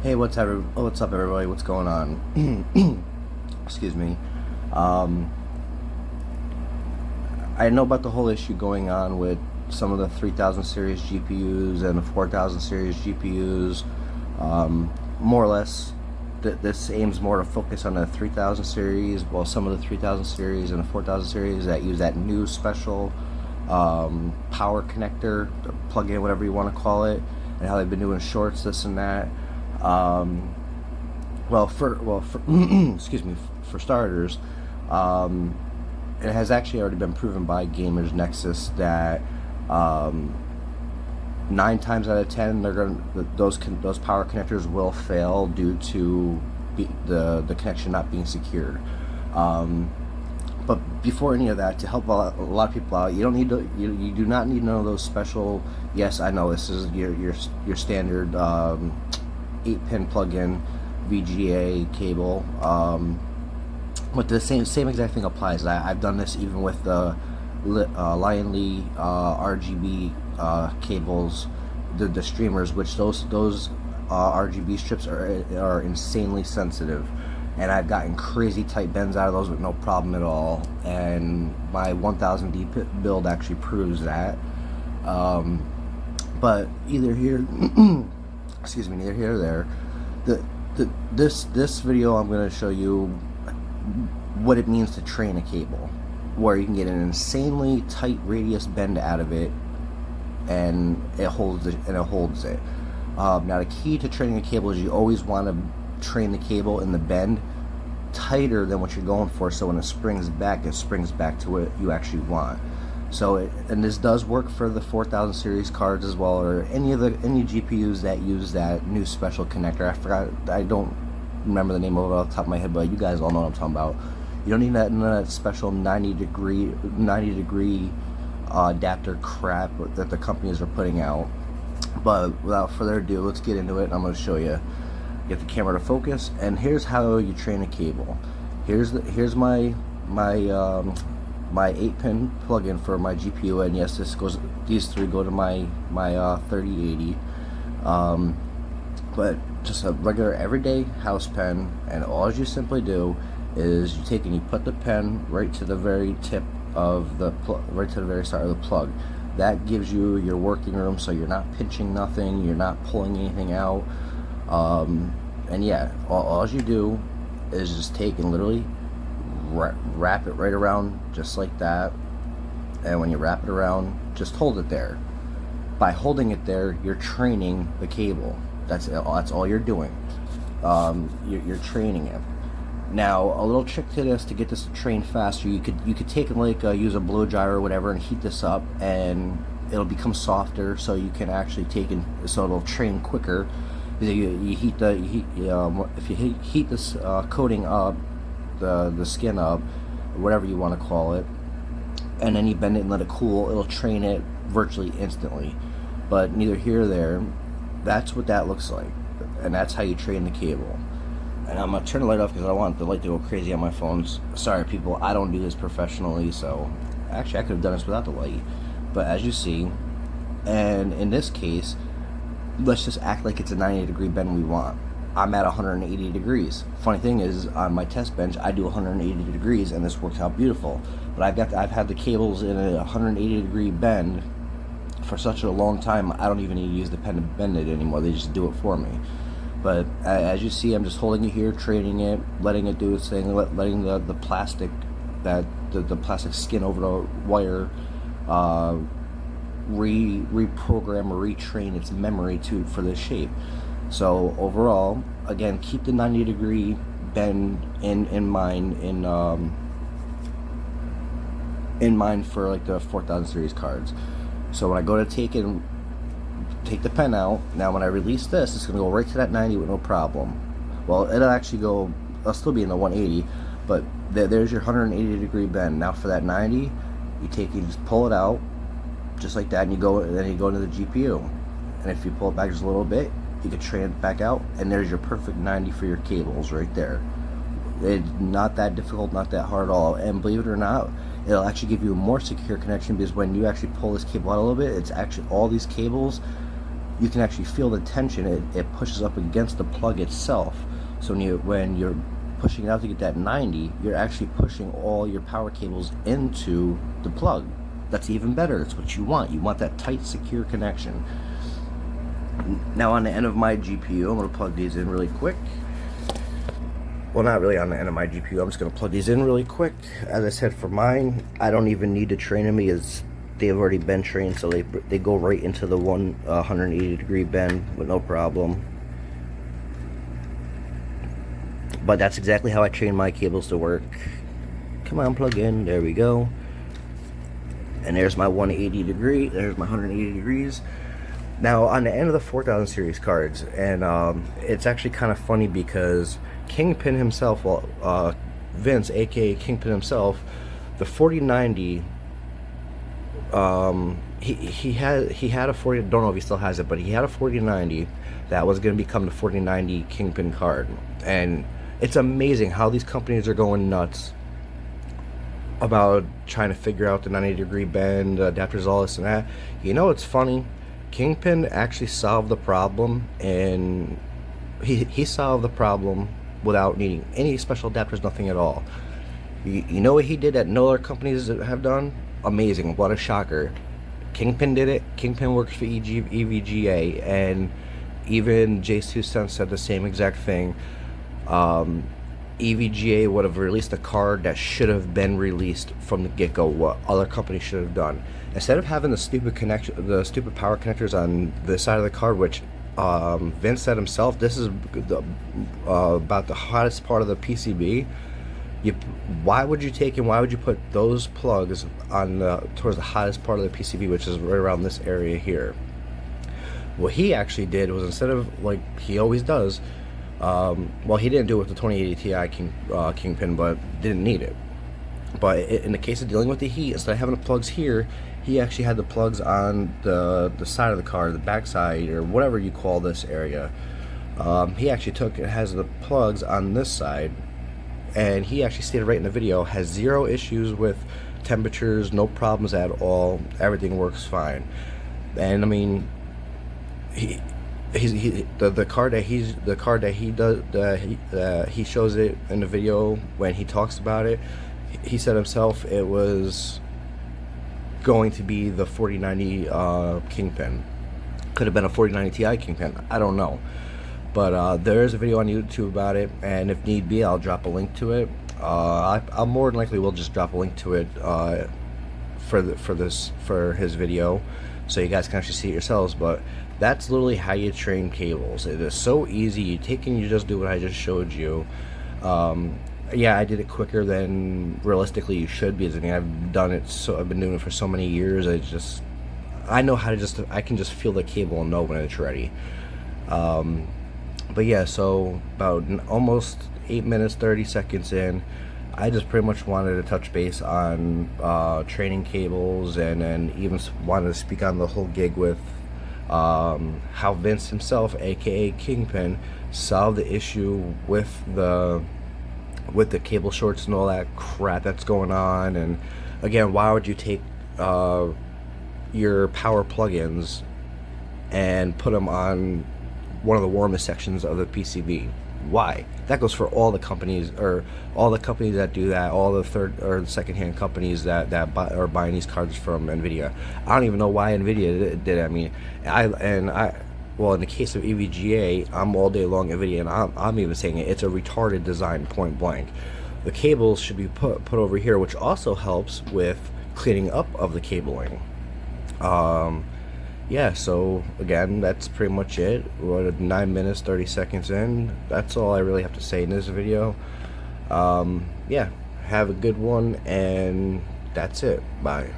Hey, what's up, everybody? What's going on? Excuse me. Um, I know about the whole issue going on with some of the 3000 series GPUs and the 4000 series GPUs. More or less, this aims more to focus on the 3000 series, while some of the 3000 series and the 4000 series that use that new special power connector, plug-in, whatever you want to call it, and how they've been doing shorts, this and that. Um, for excuse me, for starters, um, it has actually already been proven by Gamers Nexus that um, 9 times out of 10 those power connectors will fail due to the connection not being secured. Um, but before any of that, to help a lot of people out, you don't need to. You do not need none of those special. Yes, I know this is your standard 8-pin plug-in VGA cable. But the same exact thing applies. I've done this even with the Lion Lee RGB cables, the streamers, which those RGB strips are insanely sensitive, and I've gotten crazy tight bends out of those with no problem at all. And my 1000D build actually proves that. But either here, excuse me, neither here or there. This video, I'm going to show you what it means to train a cable, where you can get an insanely tight radius bend out of it, and it holds it. Now, the key to training a cable is you always want to train the cable in the bend tighter than what you're going for, so when it springs back to what you actually want. So and this does work for the 4000 series cards as well, or any GPUs that use that new special connector. I don't remember the name of it off the top of my head, but you guys all know what I'm talking about. You don't need that special 90 degree adapter crap that the companies are putting out. But without further ado, let's get into it, and I'm going to show you. Get the camera to focus, and here's how you train a cable. Here's my 8-pin plug-in for my GPU, and yes, these three go to my 3080. But just a regular everyday house pen, and all you simply do is you take and you put the pen right to the very tip of the right to the very start of the plug. That gives you your working room, so you're not pinching nothing, you're not pulling anything out. And yeah, all you do is just take and literally wrap it right around, just like that. And when you wrap it around, just hold it there. By holding it there, you're training the cable. That's all you're doing. You're training it. Now, a little trick to this, to get this to train faster, you could take and use a blow dryer or whatever and heat this up, and it'll become softer, so you can actually so it'll train quicker. If you heat this coating up, the skin up, whatever you want to call it, and then you bend it and let it cool, it'll train it virtually instantly. But neither here or there. That's what that looks like, and that's how you train the cable. And I'm gonna turn the light off because I don't want the light to go crazy on my phones. Sorry, people, I don't do this professionally, so actually I could have done this without the light. But as you see, and in this case, let's just act like it's a 90-degree bend we want. I'm at 180 degrees. Funny thing is, on my test bench, I do 180 degrees, and this works out beautiful. But I've had the cables in a 180-degree bend for such a long time, I don't even need to use the pen to bend it anymore. They just do it for me. But as you see, I'm just holding it here, training it, letting it do its thing, letting the plastic, the plastic skin over the wire reprogram or retrain its memory for this shape. So overall, again, keep the 90-degree bend in mind for like the 4000 series cards. So when I go to take the pen out, now when I release this, it's going to go right to that 90 with no problem. Well, it'll still be in the 180, but there's your 180-degree bend. Now for that 90, you just pull it out, just like that, and then you go into the GPU. And if you pull it back just a little bit, you can train it back out, and there's your perfect 90 for your cables right there. It's not that difficult, not that hard at all. And believe it or not, it'll actually give you a more secure connection, because when you actually pull this cable out a little bit, it's actually all these cables you can actually feel the tension. It pushes up against the plug itself. So when you're pushing it out to get that 90, you're actually pushing all your power cables into the plug. That's even better. That's what you want. You want that tight, secure connection. Now on the end of my GPU, I'm going to plug these in really quick. Well, not really on the end of my GPU. I'm just going to plug these in really quick. As I said, for mine, I don't even need to train them because they've already been trained, so they go right into the 180 degree bend with no problem. But that's exactly how I train my cables to work. Come on, plug in. There we go. And there's my 180 degree. There's my 180 degrees. Now on the end of the 4000 series cards, and it's actually kind of funny because Kingpin himself, well, Vince, aka Kingpin himself, the 4090, he had a 40. Don't know if he still has it, but he had a 4090 that was going to become the 4090 Kingpin card. And it's amazing how these companies are going nuts about trying to figure out the 90 degree bend, adapters, all this and that. You know, it's funny. Kingpin actually solved the problem, and he solved the problem without needing any special adapters, nothing at all. You know what he did that no other companies have done? Amazing. What a shocker. Kingpin did it. Kingpin works for EVGA, and even Jay's 2 cents said the same exact thing. EVGA would have released a card that should have been released from the get-go. What other companies should have done, instead of having the stupid power connectors on this side of the card, which Vince said himself, this is about the hottest part of the PCB. Why would you put those plugs on towards the hottest part of the PCB, which is right around this area here? What he actually did was, instead of, like he always does, well, he didn't do it with the 2080 Ti Kingpin, but didn't need it. But in the case of dealing with the heat, instead of having the plugs here, he actually had the plugs on the side of the car, the back side, or whatever you call this area. He actually has the plugs on this side, and he actually stated right in the video, has zero issues with temperatures, no problems at all, everything works fine. And I mean, the card that he shows it in the video when he talks about it. He said himself it was going to be the 4090 Kingpin. Could have been a 4090 Ti Kingpin. I don't know, but there is a video on YouTube about it, and if need be, I'll drop a link to it. I'll more than likely will just drop a link to it for his video, so you guys can actually see it yourselves. But that's literally how you train cables. It is so easy. You take and you just do what I just showed you. Yeah, I did it quicker than realistically you should, because I mean, I've been doing it for so many years. I know how to I can just feel the cable and know when it's ready. But yeah, so about almost 8 minutes 30 seconds in, I just pretty much wanted to touch base on training cables, and even wanted to speak on the whole gig with how Vince himself, aka Kingpin, solved the issue with the cable shorts and all that crap that's going on. And again, why would you take your power plugins and put them on one of the warmest sections of the PCB? Why? That goes for all the companies, or all the companies that do that, all the third or second-hand companies that are buying these cards from NVIDIA. I don't even know why NVIDIA did it. I mean, well, in the case of EVGA, I'm all day long NVIDIA, and I'm even saying it's a retarded design, point blank. The cables should be put over here, which also helps with cleaning up of the cabling. Yeah, so again, that's pretty much it. We're at 9 minutes 30 seconds in. That's all I really have to say in this video. Yeah, have a good one, and that's it. Bye.